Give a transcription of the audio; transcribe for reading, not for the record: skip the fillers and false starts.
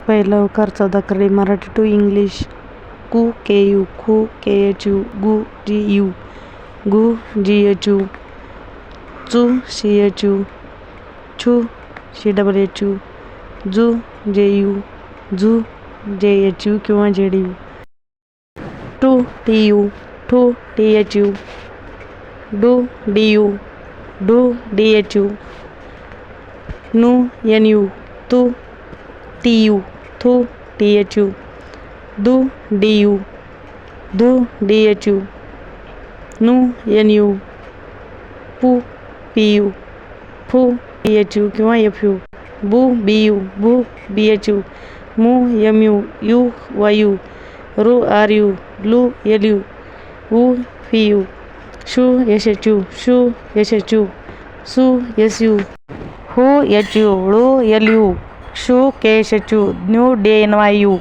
पहिला उकार चौदाखडी. Marathi to English. कु के यू, खू के एच यू, गु जी यू, गु जी एच यू, चू सी एच यू, छू सी डबल एच यू, जू जे यू, झू जे एच यू किंवा जेड यू, टू टी यू, ठू टी एच यू, डू डी यू, डू डी एच यू, नू एन यू, तू टी यू, थू टी एच यू, दू डी यू, धू डी एच यू, नू एन यू, पू पी यू, फू पी एच यू किंवा एफ यू, बू बी यू, भू बी एच यू, मू एम यू, यू वाय यू, रू आर यू, लू एल यू, वू फी यू, शू एस एच यू, शू एस एच यू, सू एस यू, हू एच यू, ळू एल यू, शू के एस एच यू, न्यू डी एन वाय यू.